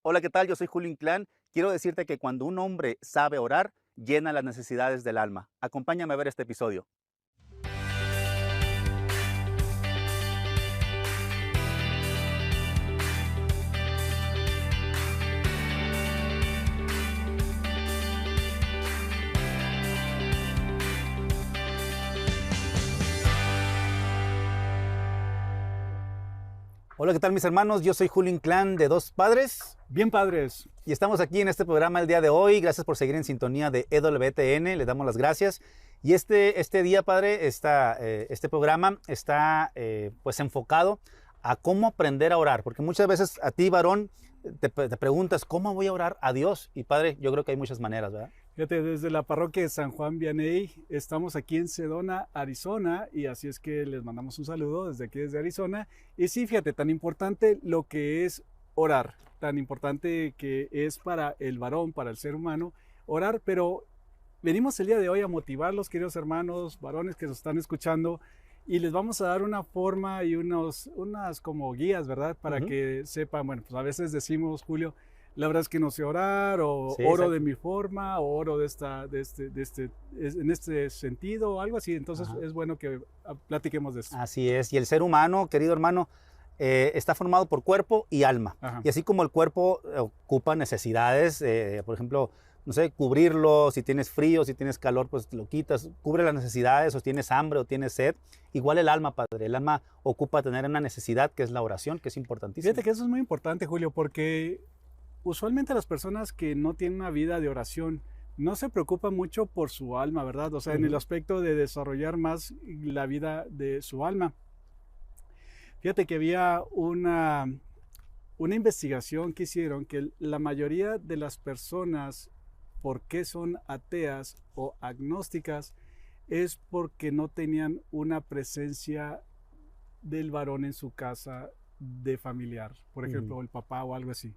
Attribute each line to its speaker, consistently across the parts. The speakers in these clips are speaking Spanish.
Speaker 1: Hola, ¿qué tal? Yo soy Julio Inclán. Quiero decirte que cuando un hombre sabe orar, llena las necesidades del alma. Acompáñame a ver este episodio. Hola, ¿qué tal mis hermanos? Yo soy Julio Inclán de Dos Padres
Speaker 2: Bien, padres.
Speaker 1: y estamos aquí en este programa el día de hoy. Gracias por seguir en sintonía de EWTN, le damos las gracias. Y este día, padre, este programa está pues enfocado a cómo aprender a orar, porque muchas veces a ti, varón, te preguntas, ¿cómo voy a orar a Dios? Y padre, yo creo que hay muchas maneras, ¿verdad?
Speaker 2: Fíjate, desde la parroquia de San Juan Vianney estamos aquí en Sedona, Arizona, y así es que les mandamos un saludo desde aquí, desde Arizona. Y sí, fíjate, tan importante lo que es orar, tan importante que es para el varón, para el ser humano, orar, pero venimos el día de hoy a motivarlos, queridos hermanos, varones que nos están escuchando, y les vamos a dar una forma y unas como guías, ¿verdad? Para
Speaker 1: Ujú.
Speaker 2: que sepan, bueno, pues a veces decimos, Julio, la verdad es que no sé orar, o
Speaker 1: Sí,
Speaker 2: oro de
Speaker 1: exacto.
Speaker 2: mi forma, o oro en este sentido, o algo así. Entonces
Speaker 1: Ajá.
Speaker 2: es bueno que platiquemos de esto.
Speaker 1: Así es, y el ser humano, querido hermano, está formado por cuerpo y alma.
Speaker 2: Ajá.
Speaker 1: Y así como el cuerpo ocupa necesidades, por ejemplo, no sé, cubrirlo, si tienes frío, si tienes calor, pues lo quitas, cubre las necesidades, o tienes hambre o tienes sed. Igual el alma, padre, el alma ocupa tener una necesidad que es la oración, que es importantísima.
Speaker 2: Fíjate que eso es muy importante, Julio, porque usualmente las personas que no tienen una vida de oración no se preocupan mucho por su alma, ¿verdad? O sea, en el
Speaker 1: Ujú.
Speaker 2: aspecto de desarrollar más la vida de su alma. Fíjate que había una investigación que hicieron que la mayoría de las personas, ¿por qué son ateas o agnósticas? Es porque no tenían una presencia del varón en su casa de familiar, por
Speaker 1: Ujú.
Speaker 2: ejemplo, el papá o algo así.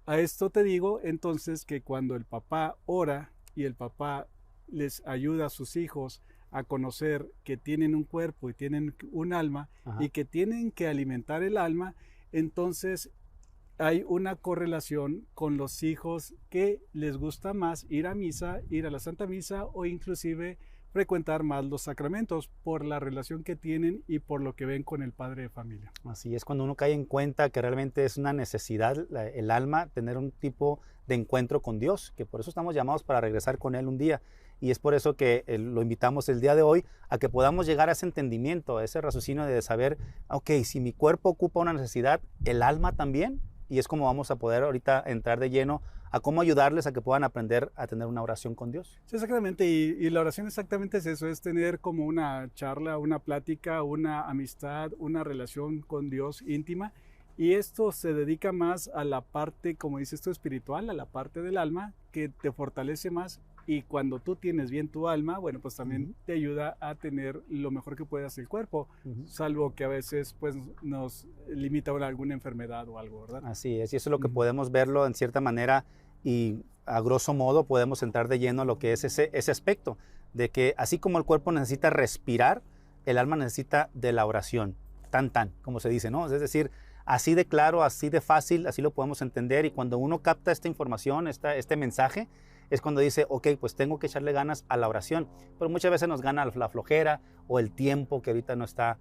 Speaker 2: A esto te digo entonces que cuando el papá ora y el papá les ayuda a sus hijos a conocer que tienen un cuerpo y tienen un alma
Speaker 1: Ajá.
Speaker 2: y que tienen que alimentar el alma, entonces hay una correlación con los hijos que les gusta más ir a misa, ir a la Santa Misa o inclusive frecuentar más los sacramentos por la relación que tienen y por lo que ven con el padre de familia.
Speaker 1: Así es cuando uno cae en cuenta que realmente es una necesidad el alma tener un tipo de encuentro con Dios, que por eso estamos llamados para regresar con Él un día. Y es por eso que lo invitamos el día de hoy a que podamos llegar a ese entendimiento, a ese raciocinio de saber, ok, si mi cuerpo ocupa una necesidad, el alma también. Y es como vamos a poder ahorita entrar de lleno a cómo ayudarles a que puedan aprender a tener una oración con Dios.
Speaker 2: Sí, exactamente, y la oración exactamente es eso, es tener como una charla, una plática, una amistad, una relación con Dios íntima, y esto se dedica más a la parte, como dices tú, espiritual, a la parte del alma, que te fortalece más, y cuando tú tienes bien tu alma, bueno, pues también
Speaker 1: Ujú,
Speaker 2: te ayuda a tener lo mejor que puedas el cuerpo,
Speaker 1: ujú.
Speaker 2: salvo que a veces pues nos limita alguna enfermedad o algo, ¿verdad?
Speaker 1: Así es, y eso es lo que
Speaker 2: Ujú.
Speaker 1: podemos verlo en cierta manera y a grosso modo podemos entrar de lleno a lo que es ese aspecto, de que así como el cuerpo necesita respirar, el alma necesita de la oración, tan, como se dice, ¿no? Es decir, así de claro, así de fácil, así lo podemos entender y cuando uno capta esta información, este mensaje, es cuando dice, ok, pues tengo que echarle ganas a la oración, pero muchas veces nos gana la flojera o el tiempo que ahorita no está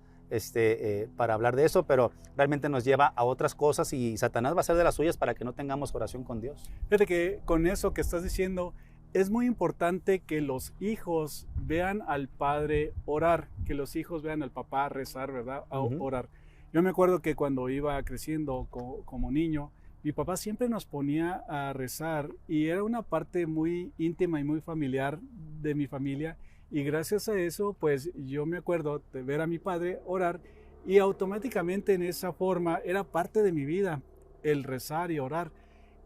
Speaker 1: para hablar de eso, pero realmente nos lleva a otras cosas y Satanás va a hacer de las suyas para que no tengamos oración con Dios.
Speaker 2: Fíjate que con eso que estás diciendo, es muy importante que los hijos vean al padre orar, que los hijos vean al papá rezar, ¿verdad? A
Speaker 1: Ujú.
Speaker 2: orar. Yo me acuerdo que cuando iba creciendo como niño, mi papá siempre nos ponía a rezar y era una parte muy íntima y muy familiar de mi familia. Y gracias a eso, pues yo me acuerdo de ver a mi padre orar y automáticamente en esa forma era parte de mi vida el rezar y orar.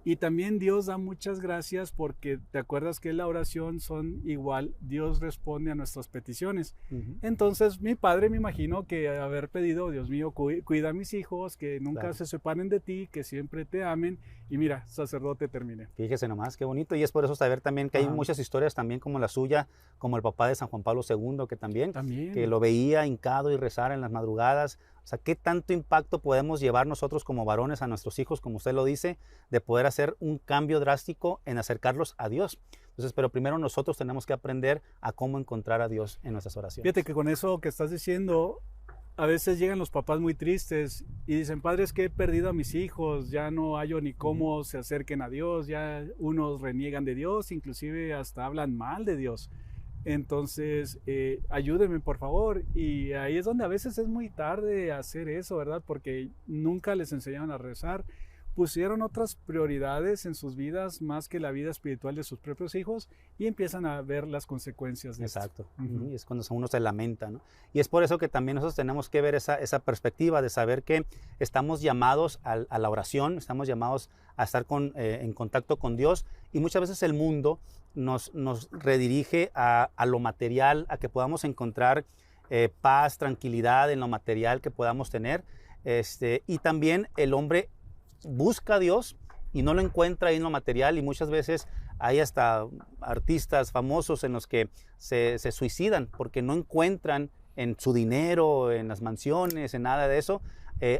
Speaker 2: Y también Dios da muchas gracias porque te acuerdas que la oración son igual, Dios responde a nuestras peticiones.
Speaker 1: Ujú.
Speaker 2: Entonces mi padre me imagino que haber pedido, Dios mío, cuida a mis hijos, que nunca
Speaker 1: Claro.
Speaker 2: se separen de ti, que siempre te amen. Y mira, sacerdote terminé.
Speaker 1: Fíjese nomás, qué bonito. Y es por eso saber también que hay
Speaker 2: Ajá,
Speaker 1: muchas historias también como la suya, como el papá de San Juan Pablo II, que también, que
Speaker 2: también.
Speaker 1: lo veía hincado y rezar en las madrugadas. O sea, ¿qué tanto impacto podemos llevar nosotros como varones a nuestros hijos, como usted lo dice, de poder hacer un cambio drástico en acercarlos a Dios? Entonces, pero primero nosotros tenemos que aprender a cómo encontrar a Dios en nuestras oraciones.
Speaker 2: Fíjate que con eso que estás diciendo, a veces llegan los papás muy tristes y dicen, padre, es que he perdido a mis hijos, ya no hallo ni cómo se acerquen a Dios, ya unos reniegan de Dios, inclusive hasta hablan mal de Dios. Entonces, ayúdenme por favor. Y ahí es donde a veces es muy tarde hacer eso, ¿verdad? Porque nunca les enseñaron a rezar. Pusieron otras prioridades en sus vidas más que la vida espiritual de sus propios hijos y empiezan a ver las consecuencias de
Speaker 1: Exacto.
Speaker 2: esto.
Speaker 1: Y es cuando uno se lamenta, ¿no? Y es por eso que también nosotros tenemos que ver esa perspectiva de saber que estamos llamados a la oración, estamos llamados a estar en contacto con Dios, y muchas veces el mundo nos redirige a lo material, a que podamos encontrar paz, tranquilidad en lo material que podamos tener. Y también el hombre busca a Dios y no lo encuentra ahí en lo material, y muchas veces hay hasta artistas famosos en los que se suicidan porque no encuentran en su dinero, en las mansiones, en nada de eso,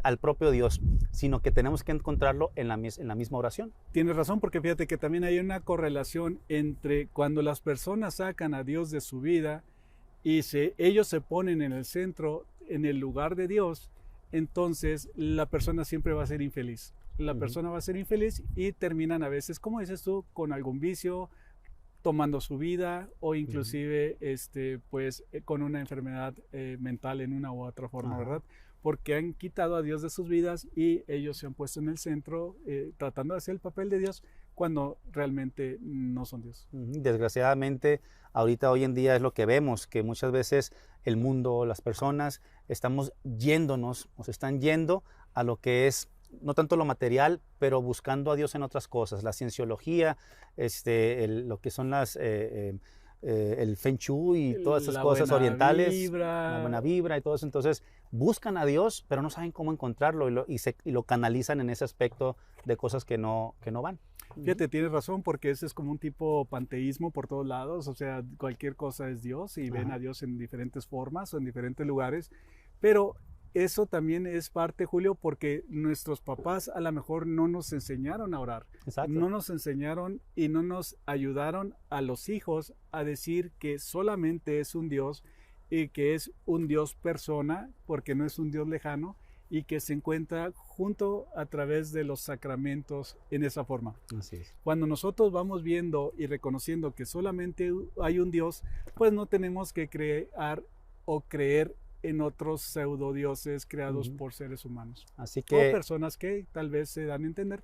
Speaker 1: al propio Dios, sino que tenemos que encontrarlo en la misma oración.
Speaker 2: Tienes razón, porque fíjate que también hay una correlación entre cuando las personas sacan a Dios de su vida y ellos se ponen en el centro, en el lugar de Dios, entonces la persona siempre va a ser infeliz. La persona va a ser infeliz y terminan a veces, como dices tú, con algún vicio, tomando su vida o inclusive pues con una enfermedad mental en una u otra forma, ¿verdad? Porque han quitado a Dios de sus vidas y ellos se han puesto en el centro tratando de hacer el papel de Dios cuando realmente no son Dios.
Speaker 1: Desgraciadamente, hoy en día es lo que vemos, que muchas veces el mundo, las personas, estamos yéndonos, o se están yendo a lo que es no tanto lo material, pero buscando a Dios en otras cosas, la cienciología, lo que son el Feng Shui y todas esas cosas orientales, la buena vibra y todo eso. Entonces buscan a Dios, pero no saben cómo encontrarlo y lo canalizan en ese aspecto de cosas que no van.
Speaker 2: Fíjate, tienes razón, porque ese es como un tipo panteísmo por todos lados, o sea, cualquier cosa es Dios y ven a Dios en diferentes formas o en diferentes lugares, pero eso también es parte, Julio, porque nuestros papás a lo mejor no nos enseñaron a orar.
Speaker 1: Exacto.
Speaker 2: No nos enseñaron y no nos ayudaron a los hijos a decir que solamente es un Dios y que es un Dios persona, porque no es un Dios lejano, y que se encuentra junto a través de los sacramentos en esa forma.
Speaker 1: Así es.
Speaker 2: Cuando nosotros vamos viendo y reconociendo que solamente hay un Dios, pues no tenemos que crear o creer en otros pseudodioses creados por seres humanos.
Speaker 1: Así que,
Speaker 2: o personas que tal vez se dan a entender,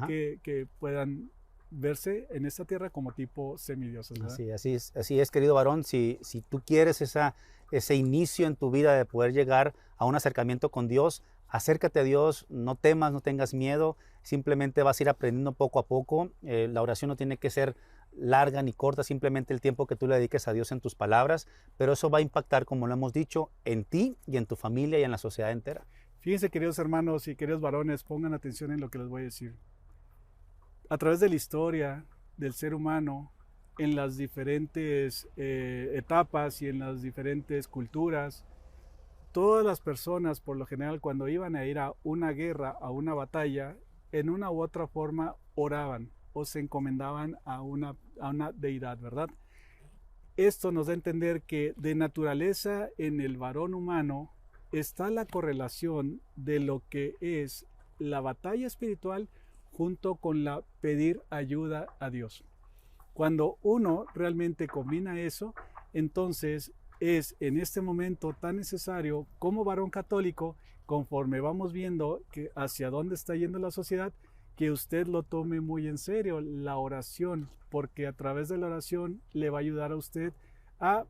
Speaker 2: que puedan verse en esta tierra como tipo semidioses, ¿verdad?
Speaker 1: Así es, querido varón. Si tú quieres ese inicio en tu vida de poder llegar a un acercamiento con Dios, acércate a Dios, no temas, no tengas miedo, simplemente vas a ir aprendiendo poco a poco. La oración no tiene que ser larga ni corta, simplemente el tiempo que tú le dediques a Dios en tus palabras, pero eso va a impactar, como lo hemos dicho, en ti y en tu familia y en la sociedad entera.
Speaker 2: Fíjense, queridos hermanos y queridos varones, pongan atención en lo que les voy a decir. A través de la historia del ser humano, en las diferentes etapas y en las diferentes culturas, todas las personas, por lo general, cuando iban a ir a una guerra, a una batalla, en una u otra forma oraban o se encomendaban a una deidad, ¿verdad? Esto nos da a entender que de naturaleza en el varón humano está la correlación de lo que es la batalla espiritual junto con la pedir ayuda a Dios. Cuando uno realmente combina eso, entonces es en este momento tan necesario como varón católico, conforme vamos viendo que hacia dónde está yendo la sociedad, que usted lo tome muy en serio, la oración, porque a través de la oración le va a ayudar a usted a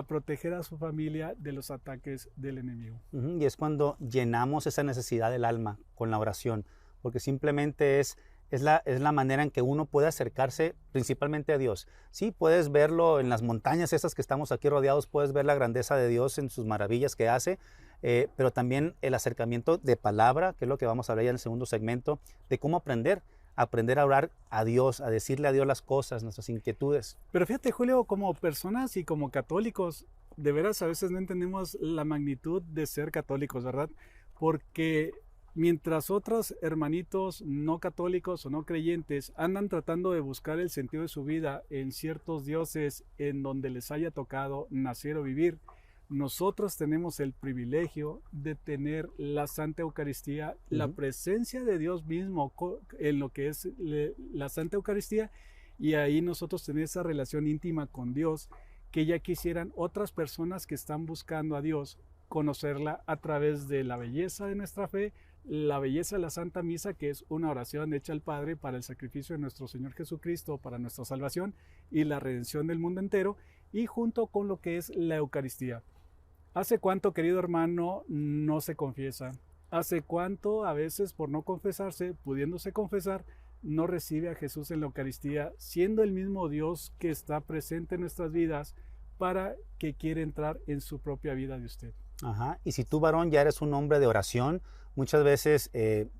Speaker 2: proteger a su familia de los ataques del enemigo.
Speaker 1: Y es cuando llenamos esa necesidad del alma con la oración, porque simplemente es la manera en que uno puede acercarse principalmente a Dios. Sí, puedes verlo en las montañas esas que estamos aquí rodeados, puedes ver la grandeza de Dios en sus maravillas que hace, pero también el acercamiento de palabra, que es lo que vamos a hablar ya en el segundo segmento, de cómo aprender a orar a Dios, a decirle a Dios las cosas, nuestras inquietudes.
Speaker 2: Pero fíjate, Julio, como personas y como católicos, de veras a veces no entendemos la magnitud de ser católicos, ¿verdad? porque mientras otros hermanitos no católicos o no creyentes andan tratando de buscar el sentido de su vida en ciertos dioses en donde les haya tocado nacer o vivir, nosotros tenemos el privilegio de tener la Santa Eucaristía, la presencia de Dios mismo en lo que es la Santa Eucaristía, y ahí nosotros tenemos esa relación íntima con Dios que ya quisieran otras personas que están buscando a Dios conocerla a través de la belleza de nuestra fe, la belleza de la Santa Misa, que es una oración hecha al Padre para el sacrificio de nuestro Señor Jesucristo, para nuestra salvación y la redención del mundo entero, y junto con lo que es la Eucaristía. ¿Hace cuánto, querido hermano, no se confiesa? ¿Hace cuánto, a veces, por no confesarse, pudiéndose confesar, no recibe a Jesús en la Eucaristía, siendo el mismo Dios que está presente en nuestras vidas para que quiere entrar en su propia vida de usted?
Speaker 1: Ajá. Y si tú, varón, ya eres un hombre de oración, muchas veces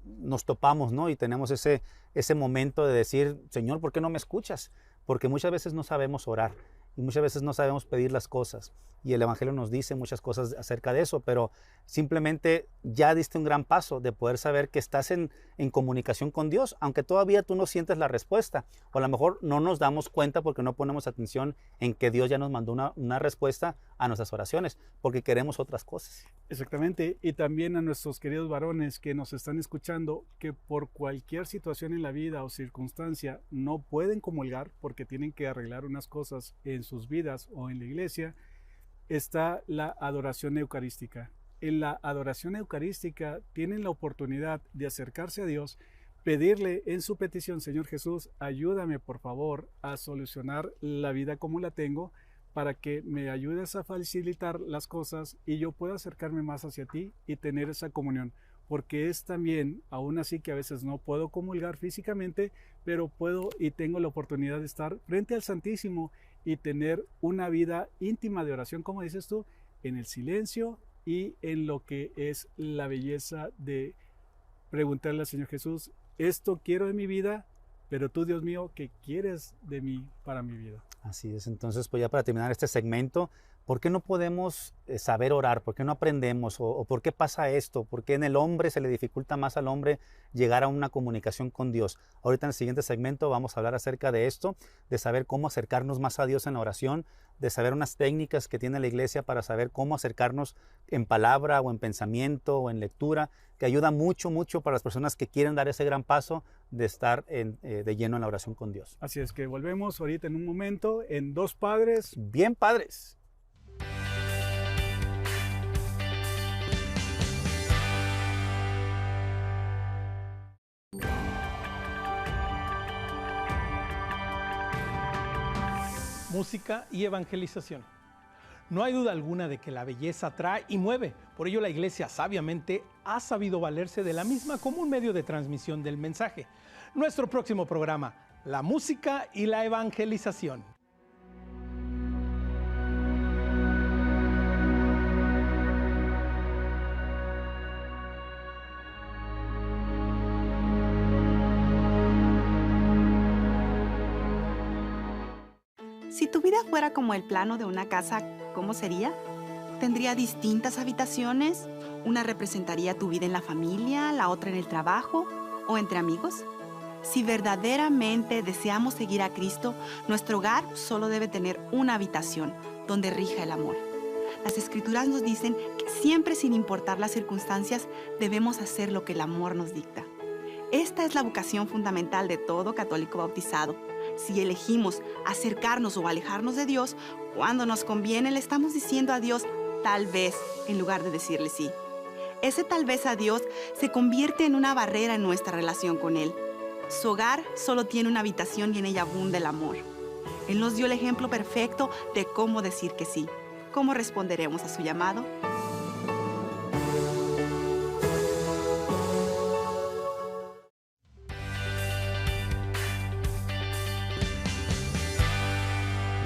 Speaker 1: nos topamos, ¿no? Y tenemos ese momento de decir, Señor, ¿por qué no me escuchas? Porque muchas veces no sabemos orar y muchas veces no sabemos pedir las cosas. Y el Evangelio nos dice muchas cosas acerca de eso, pero simplemente ya diste un gran paso de poder saber que estás en comunicación con Dios, aunque todavía tú no sientes la respuesta. O a lo mejor no nos damos cuenta porque no ponemos atención en que Dios ya nos mandó una respuesta a nuestras oraciones, porque queremos otras cosas.
Speaker 2: Exactamente, y también a nuestros queridos varones que nos están escuchando, que por cualquier situación en la vida o circunstancia no pueden comulgar porque tienen que arreglar unas cosas en sus vidas o en la iglesia, está la adoración eucarística. En la adoración eucarística tienen la oportunidad de acercarse a Dios, pedirle en su petición, Señor Jesús, ayúdame por favor a solucionar la vida como la tengo, para que me ayudes a facilitar las cosas y yo pueda acercarme más hacia ti y tener esa comunión. Porque es también, aún así que a veces no puedo comulgar físicamente, pero puedo y tengo la oportunidad de estar frente al Santísimo y tener una vida íntima de oración, como dices tú, en el silencio y en lo que es la belleza de preguntarle al Señor Jesús, esto quiero de mi vida, pero tú, Dios mío, ¿qué quieres de mí para mi vida?
Speaker 1: Así es. Entonces, pues ya para terminar este segmento, ¿por qué no podemos saber orar? ¿Por qué no aprendemos? ¿O por qué pasa esto? ¿Por qué en el hombre se le dificulta más al hombre llegar a una comunicación con Dios? Ahorita en el siguiente segmento vamos a hablar acerca de esto, de saber cómo acercarnos más a Dios en la oración, de saber unas técnicas que tiene la iglesia para saber cómo acercarnos en palabra o en pensamiento o en lectura, que ayuda mucho, mucho para las personas que quieren dar ese gran paso de estar de lleno en la oración con Dios.
Speaker 2: Así es que volvemos ahorita en un momento en Dos Padres.
Speaker 1: Bien padres.
Speaker 3: Música y evangelización. No hay duda alguna de que la belleza atrae y mueve. Por ello la Iglesia sabiamente ha sabido valerse de la misma como un medio de transmisión del mensaje. Nuestro próximo programa, la música y la evangelización.
Speaker 4: Si tu vida fuera como el plano de una casa, ¿cómo sería? ¿Tendría distintas habitaciones? ¿Una representaría tu vida en la familia, la otra en el trabajo o entre amigos? Si verdaderamente deseamos seguir a Cristo, nuestro hogar solo debe tener una habitación donde rija el amor. Las Escrituras nos dicen que siempre, sin importar las circunstancias, debemos hacer lo que el amor nos dicta. Esta es la vocación fundamental de todo católico bautizado. Si elegimos acercarnos o alejarnos de Dios, cuando nos conviene le estamos diciendo a Dios tal vez en lugar de decirle sí. Ese tal vez a Dios se convierte en una barrera en nuestra relación con Él. Su hogar solo tiene una habitación y en ella abunda el amor. Él nos dio el ejemplo perfecto de cómo decir que sí. ¿Cómo responderemos a su llamado?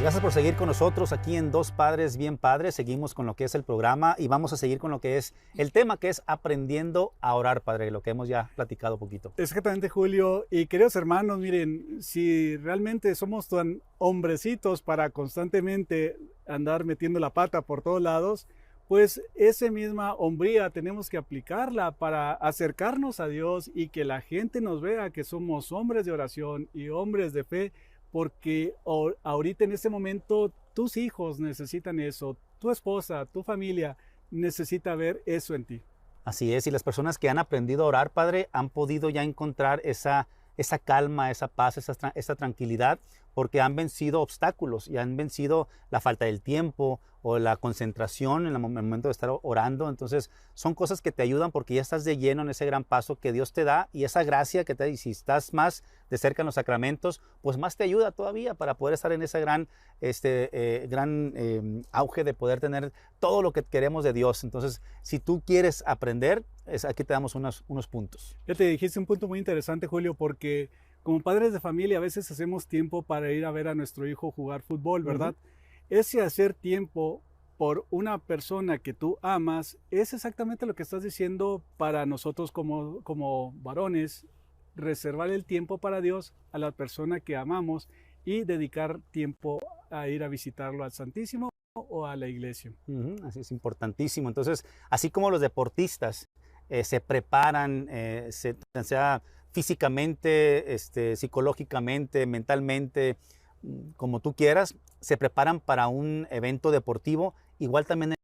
Speaker 1: Gracias por seguir con nosotros aquí en Dos Padres Bien Padres. Seguimos con lo que es el programa y vamos a seguir con lo que es el tema, que es aprendiendo a orar, Padre, lo que hemos ya platicado poquito.
Speaker 2: Exactamente, Julio. Y queridos hermanos, miren, si realmente somos tan hombrecitos para constantemente andar metiendo la pata por todos lados, pues esa misma hombría tenemos que aplicarla para acercarnos a Dios y que la gente nos vea que somos hombres de oración y hombres de fe, porque ahorita en este momento tus hijos necesitan eso, tu esposa, tu familia necesita ver eso en ti.
Speaker 1: Así es, y las personas que han aprendido a orar, Padre, han podido ya encontrar esa calma, esa paz, esa tranquilidad, porque han vencido obstáculos y han vencido la falta del tiempo o la concentración en el momento de estar orando. Entonces son cosas que te ayudan porque ya estás de lleno en ese gran paso que Dios te da, y esa gracia que te da, y si estás más de cerca en los sacramentos, pues más te ayuda todavía para poder estar en ese gran auge de poder tener todo lo que queremos de Dios. Entonces, si tú quieres aprender, aquí te damos unos puntos.
Speaker 2: Ya te dijiste un punto muy interesante, Julio, porque como padres de familia a veces hacemos tiempo para ir a ver a nuestro hijo jugar fútbol, ¿verdad? Ese hacer tiempo por una persona que tú amas es exactamente lo que estás diciendo para nosotros como varones, reservar el tiempo para Dios, a la persona que amamos, y dedicar tiempo a ir a visitarlo al Santísimo o a la iglesia.
Speaker 1: Así es, importantísimo. Entonces, así como los deportistas se preparan, sea físicamente, psicológicamente, mentalmente, como tú quieras, se preparan para un evento deportivo, igual también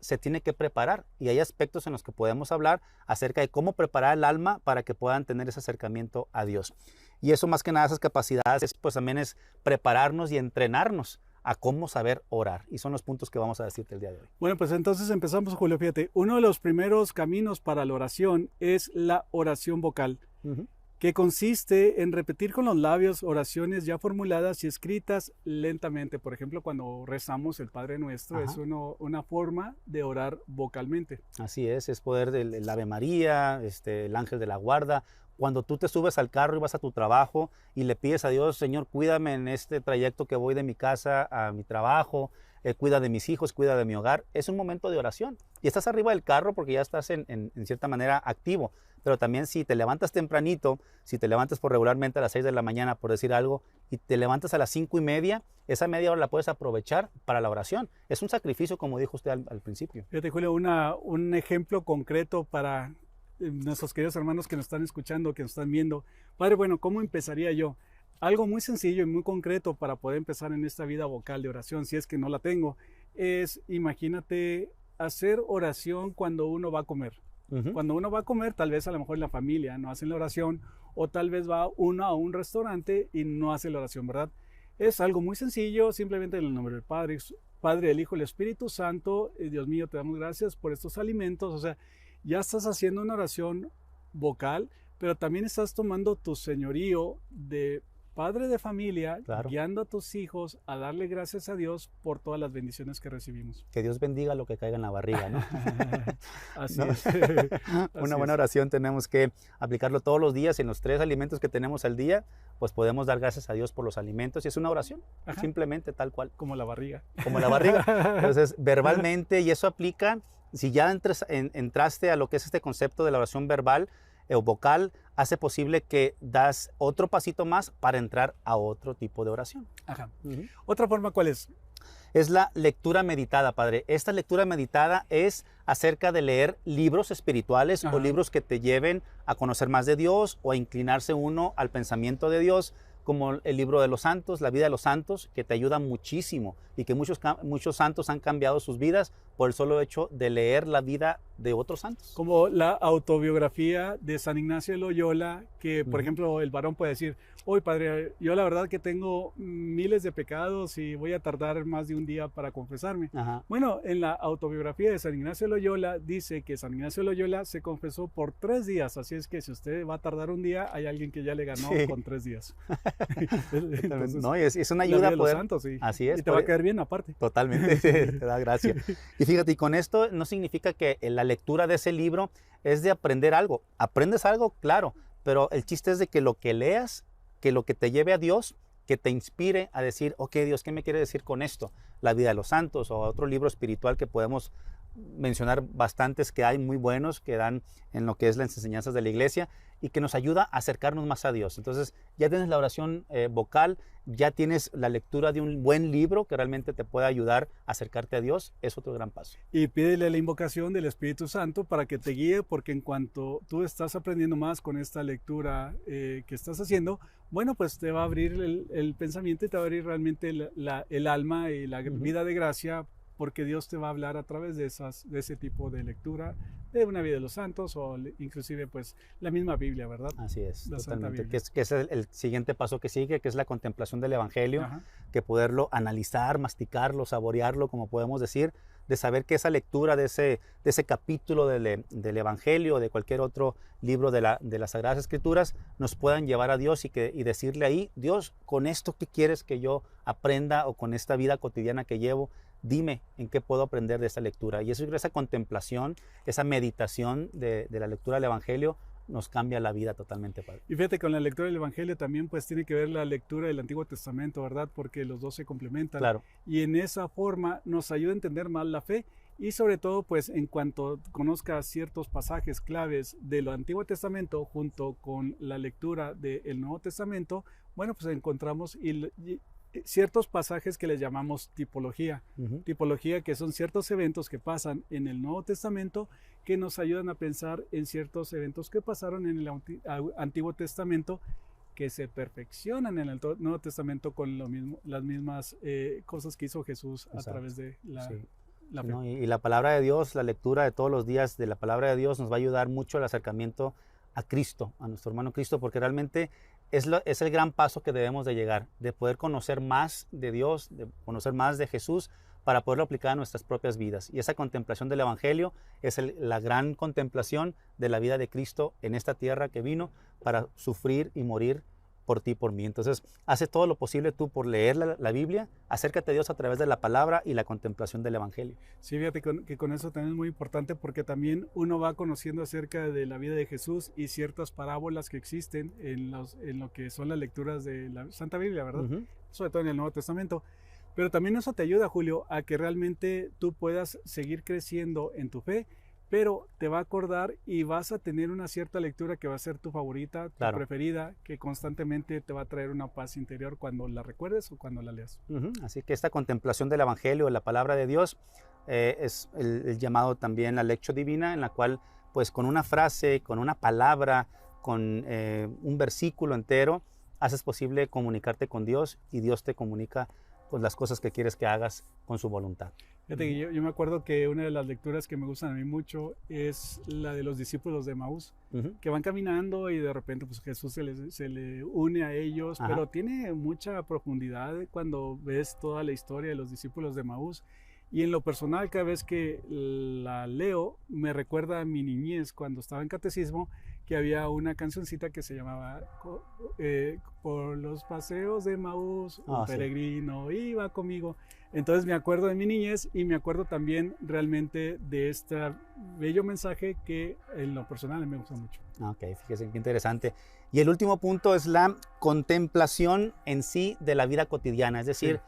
Speaker 1: se tiene que preparar, y hay aspectos en los que podemos hablar acerca de cómo preparar el alma para que puedan tener ese acercamiento a Dios. Y eso, más que nada, esas capacidades, pues también es prepararnos y entrenarnos a cómo saber orar, y son los puntos que vamos a decirte el día de hoy.
Speaker 2: Bueno, pues entonces empezamos, Julio. Fíjate, uno de los primeros caminos para la oración es la oración vocal, que consiste en repetir con los labios oraciones ya formuladas y escritas lentamente. Por ejemplo, cuando rezamos el Padre Nuestro, es una forma de orar vocalmente.
Speaker 1: Así es poder del Ave María, el ángel de la guarda. Cuando tú te subes al carro y vas a tu trabajo y le pides a Dios: Señor, cuídame en este trayecto que voy de mi casa a mi trabajo, cuida de mis hijos, cuida de mi hogar, es un momento de oración. Y estás arriba del carro porque ya estás en cierta manera activo. Pero también, si te levantas tempranito, si te levantas regularmente a las 6 de la mañana, por decir algo, y te levantas a las 5:30, esa media hora la puedes aprovechar para la oración. Es un sacrificio, como dijo usted al principio.
Speaker 2: Fíjate, Julio, un ejemplo concreto para nuestros queridos hermanos que nos están escuchando, que nos están viendo. Padre, bueno, ¿cómo empezaría yo? Algo muy sencillo y muy concreto para poder empezar en esta vida vocal de oración, si es que no la tengo, es, imagínate, hacer oración cuando uno va a comer. Cuando uno va a comer, tal vez a lo mejor en la familia no hacen la oración, o tal vez va uno a un restaurante y no hace la oración, ¿verdad? Es algo muy sencillo, simplemente en el nombre del Padre, del Hijo y del Espíritu Santo. Dios mío, te damos gracias por estos alimentos. O sea, ya estás haciendo una oración vocal, pero también estás tomando tu señorío de padre de familia, claro, guiando a tus hijos a darle gracias a Dios por todas las bendiciones que recibimos.
Speaker 1: Que Dios bendiga lo que caiga en la barriga, ¿no?
Speaker 2: Así
Speaker 1: ¿no?
Speaker 2: es.
Speaker 1: Una buena oración tenemos que aplicarlo todos los días. En los 3 alimentos que tenemos al día, pues podemos dar gracias a Dios por los alimentos, y es una oración, simplemente tal cual.
Speaker 2: Como la barriga.
Speaker 1: Como la barriga. Entonces, verbalmente, y eso aplica, si ya entraste a lo que es este concepto de la oración verbal o vocal, hace posible que das otro pasito más para entrar a otro tipo de oración.
Speaker 2: ¿Otra forma cuál es?
Speaker 1: Es la lectura meditada, Padre. Esta lectura meditada es acerca de leer libros espirituales o libros que te lleven a conocer más de Dios o a inclinarse uno al pensamiento de Dios, como el libro de los santos, la vida de los santos, que te ayuda muchísimo, y que muchos santos han cambiado sus vidas por el solo hecho de leer la vida de otros santos.
Speaker 2: Como la autobiografía de San Ignacio de Loyola, que por ejemplo el varón puede decir: hoy, Padre, yo la verdad que tengo miles de pecados y voy a tardar más de un día para confesarme. Bueno, en la autobiografía de San Ignacio de Loyola dice que San Ignacio de Loyola se confesó por 3 días, así es que si usted va a tardar un día, hay alguien que ya le ganó con 3 días.
Speaker 1: Entonces, no, es una ayuda a poder.
Speaker 2: Santos, sí.
Speaker 1: Así es.
Speaker 2: Y te va a caer bien aparte.
Speaker 1: Totalmente, te da gracia. Y fíjate, y con esto no significa que la lectura de ese libro es de aprender algo. Aprendes algo, claro, pero el chiste es de que lo que leas, que lo que te lleve a Dios, que te inspire a decir: ok, Dios, ¿qué me quiere decir con esto? La vida de los santos o otro libro espiritual que podemos mencionar bastantes que hay muy buenos que dan en lo que es las enseñanzas de la iglesia y que nos ayuda a acercarnos más a Dios. Entonces ya tienes la oración vocal, ya tienes la lectura de un buen libro que realmente te puede ayudar a acercarte a Dios. Es otro gran paso.
Speaker 2: Y pídele la invocación del Espíritu Santo para que te guíe, porque en cuanto tú estás aprendiendo más con esta lectura que estás haciendo, bueno, pues te va a abrir el pensamiento y te va a abrir realmente el alma y la vida de gracia, porque Dios te va a hablar a través de ese tipo de lectura, de una vida de los santos o inclusive pues la misma Biblia, ¿verdad?
Speaker 1: Así es,
Speaker 2: La Santa
Speaker 1: totalmente.
Speaker 2: Biblia.
Speaker 1: Que es el siguiente paso que sigue, que es la contemplación del Evangelio,
Speaker 2: Ajá.
Speaker 1: que poderlo analizar, masticarlo, saborearlo, como podemos decir, de saber que esa lectura de ese capítulo del Evangelio o de cualquier otro libro de las Sagradas Escrituras nos puedan llevar a Dios y decirle ahí, Dios, con esto que quieres que yo aprenda o con esta vida cotidiana que llevo, dime en qué puedo aprender de esta lectura. Y esa contemplación, esa meditación de la lectura del Evangelio nos cambia la vida totalmente, Padre.
Speaker 2: Y fíjate, con la lectura del Evangelio también pues tiene que ver la lectura del Antiguo Testamento, ¿verdad? Porque los dos se complementan.
Speaker 1: Claro.
Speaker 2: Y en esa forma nos ayuda a entender más la fe y sobre todo pues en cuanto conozcas ciertos pasajes claves del Antiguo Testamento junto con la lectura del Nuevo Testamento, bueno, pues encontramos ciertos pasajes que les llamamos tipología. Tipología, que son ciertos eventos que pasan en el Nuevo Testamento que nos ayudan a pensar en ciertos eventos que pasaron en el Antiguo Testamento, que se perfeccionan en el Nuevo Testamento con las mismas cosas que hizo Jesús. Exacto. A través de la fe.
Speaker 1: ¿No? Y la palabra de Dios, la lectura de todos los días de la palabra de Dios nos va a ayudar mucho al acercamiento a Cristo, a nuestro hermano Cristo, porque realmente es el gran paso que debemos de llegar, de poder conocer más de Dios, de conocer más de Jesús, para poderlo aplicar a nuestras propias vidas. Y esa contemplación del Evangelio es la gran contemplación de la vida de Cristo en esta tierra que vino para sufrir y morir por ti y por mí. Entonces, hace todo lo posible tú por leer la Biblia, acércate a Dios a través de la palabra y la contemplación del Evangelio.
Speaker 2: Sí, fíjate que con eso también es muy importante, porque también uno va conociendo acerca de la vida de Jesús y ciertas parábolas que existen en lo que son las lecturas de la Santa Biblia, ¿verdad? Sobre todo en el Nuevo Testamento. Pero también eso te ayuda, Julio, a que realmente tú puedas seguir creciendo en tu fe, pero te va a acordar y vas a tener una cierta lectura que va a ser tu favorita, tu preferida, que constantemente te va a traer una paz interior cuando la recuerdes o cuando la leas.
Speaker 1: Así que esta contemplación del Evangelio, la palabra de Dios, es el llamado también la lectio divina, en la cual pues con una frase, con una palabra, con un versículo entero, haces posible comunicarte con Dios y Dios te comunica pues las cosas que quieres que hagas con su voluntad.
Speaker 2: Fíjate que yo me acuerdo que una de las lecturas que me gustan a mí mucho es la de los discípulos de Emaús, que van caminando y de repente pues Jesús se le une a ellos, pero tiene mucha profundidad cuando ves toda la historia de los discípulos de Emaús. Y en lo personal, cada vez que la leo, me recuerda a mi niñez cuando estaba en catecismo, que había una cancioncita que se llamaba Por los paseos de Emaús, un peregrino iba conmigo. Entonces me acuerdo de mi niñez y me acuerdo también realmente de este bello mensaje que en lo personal me gusta mucho.
Speaker 1: Ok, fíjese qué interesante. Y el último punto es la contemplación en sí de la vida cotidiana, es decir,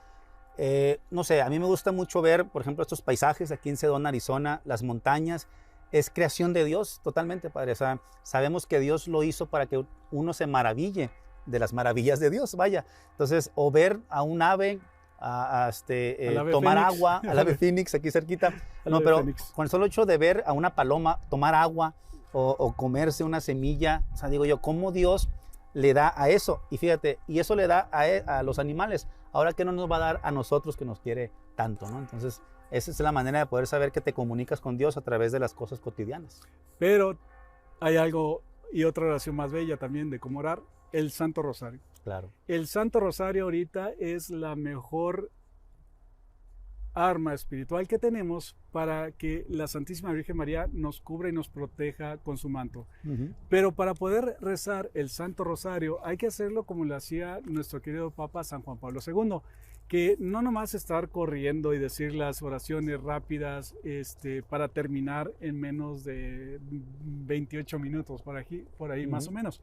Speaker 1: no sé, a mí me gusta mucho ver, por ejemplo, estos paisajes aquí en Sedona, Arizona, las montañas. Es creación de Dios totalmente, Padre. O sea, sabemos que Dios lo hizo para que uno se maraville de las maravillas de Dios, vaya. Entonces, o ver a un ave, tomar
Speaker 2: Fénix.
Speaker 1: Agua, al ave Fénix aquí cerquita. No, pero con el solo hecho de ver a una paloma tomar agua o comerse una semilla, o sea, digo yo, ¿cómo Dios le da a eso? Y fíjate, y eso le da a los animales. Ahora, ¿qué no nos va a dar a nosotros que nos quiere tanto, ¿no? Entonces, esa es la manera de poder saber que te comunicas con Dios a través de las cosas cotidianas.
Speaker 2: Pero hay algo y otra oración más bella también de cómo orar, el Santo Rosario.
Speaker 1: Claro.
Speaker 2: El Santo Rosario ahorita es la mejor arma espiritual que tenemos para que la Santísima Virgen María nos cubra y nos proteja con su manto. Pero para poder rezar el Santo Rosario hay que hacerlo como lo hacía nuestro querido Papa San Juan Pablo II, que no nomás estar corriendo y decir las oraciones rápidas para terminar en menos de 28 minutos, por ahí más o menos,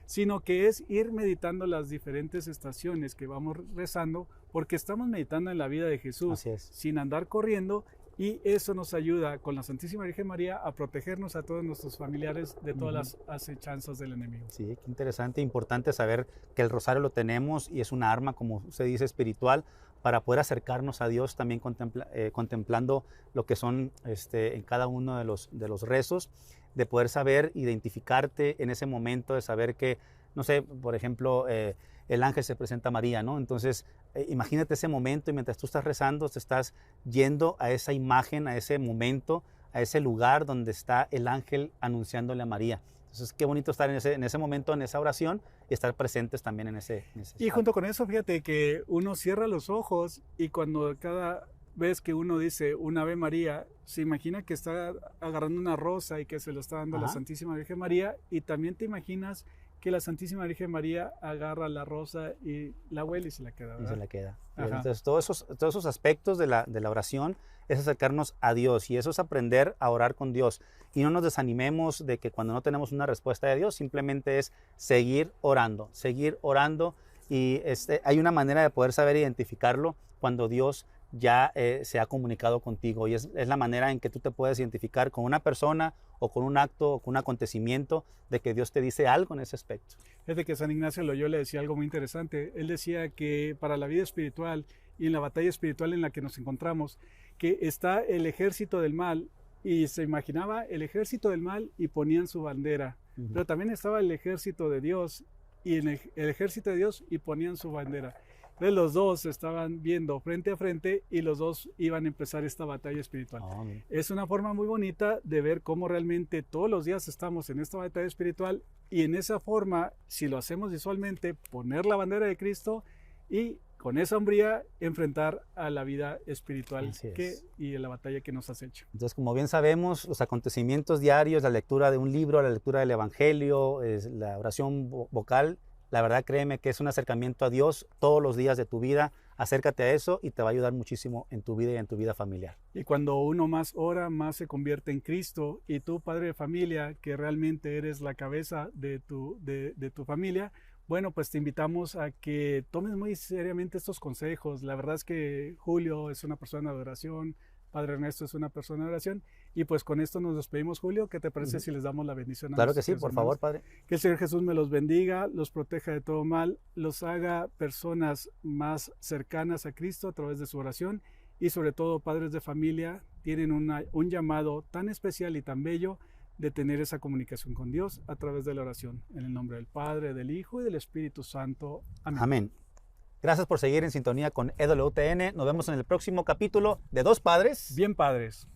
Speaker 2: sino que es ir meditando las diferentes estaciones que vamos rezando, porque estamos meditando en la vida de Jesús sin andar corriendo Y eso nos ayuda con la Santísima Virgen María a protegernos a todos nuestros familiares de todas las acechanzas del enemigo.
Speaker 1: Sí, qué interesante, importante saber que el rosario lo tenemos y es una arma, como se dice, espiritual, para poder acercarnos a Dios también contemplando lo que son en cada uno de los rezos, de poder saber, identificarte en ese momento, de saber que, no sé, por ejemplo, el ángel se presenta a María, ¿no? Entonces, imagínate ese momento y mientras tú estás rezando, te estás yendo a esa imagen, a ese momento, a ese lugar donde está el ángel anunciándole a María. Entonces, qué bonito estar en ese momento, en esa oración y estar presentes también en ese
Speaker 2: Y junto con eso, fíjate que uno cierra los ojos y cuando cada vez que uno dice un Ave María, se imagina que está agarrando una rosa y que se lo está dando a la Santísima Virgen María, y también te imaginas que la Santísima Virgen María agarra la rosa y la huele y se la queda, ¿verdad?
Speaker 1: Y se la queda.
Speaker 2: Ajá.
Speaker 1: Entonces, todos esos aspectos de la oración es acercarnos a Dios y eso es aprender a orar con Dios. Y no nos desanimemos de que cuando no tenemos una respuesta de Dios, simplemente es seguir orando y hay una manera de poder saber identificarlo cuando Dios ya se ha comunicado contigo y es la manera en que tú te puedes identificar con una persona o con un acto o con un acontecimiento de que Dios te dice algo en ese aspecto.
Speaker 2: Desde que San Ignacio Loyola decía algo muy interesante. Él decía que para la vida espiritual y en la batalla espiritual en la que nos encontramos, que está el ejército del mal, y se imaginaba el ejército del mal y ponían su bandera, pero también estaba el ejército de Dios y en el ejército de Dios y ponían su bandera. Entonces los dos estaban viendo frente a frente y los dos iban a empezar esta batalla espiritual. Es una forma muy bonita de ver cómo realmente todos los días estamos en esta batalla espiritual y en esa forma, si lo hacemos visualmente, poner la bandera de Cristo y con esa hombría enfrentar a la vida espiritual y a la batalla que nos has hecho.
Speaker 1: Entonces, como bien sabemos, los acontecimientos diarios, la lectura de un libro, la lectura del Evangelio, la oración vocal, la verdad créeme que es un acercamiento a Dios todos los días de tu vida. Acércate a eso y te va a ayudar muchísimo en tu vida y en tu vida familiar.
Speaker 2: Y cuando uno más ora, más se convierte en Cristo. Y tú, padre de familia, que realmente eres la cabeza de tu familia, bueno, pues te invitamos a que tomes muy seriamente estos consejos. La verdad es que Julio es una persona de oración, Padre Ernesto es una persona de oración, y pues con esto nos despedimos, Julio. ¿Qué te parece si les damos la bendición a
Speaker 1: Claro que sí,
Speaker 2: nuestros
Speaker 1: por
Speaker 2: hermanos?
Speaker 1: favor, Padre.
Speaker 2: Que el Señor Jesús me los bendiga, los proteja de todo mal, los haga personas más cercanas a Cristo a través de su oración, y sobre todo, padres de familia, tienen un llamado tan especial y tan bello de tener esa comunicación con Dios a través de la oración. En el nombre del Padre, del Hijo y del Espíritu Santo. Amén.
Speaker 1: Amén. Gracias por seguir en sintonía con EWTN. Nos vemos en el próximo capítulo de Dos Padres.
Speaker 2: Bien, padres.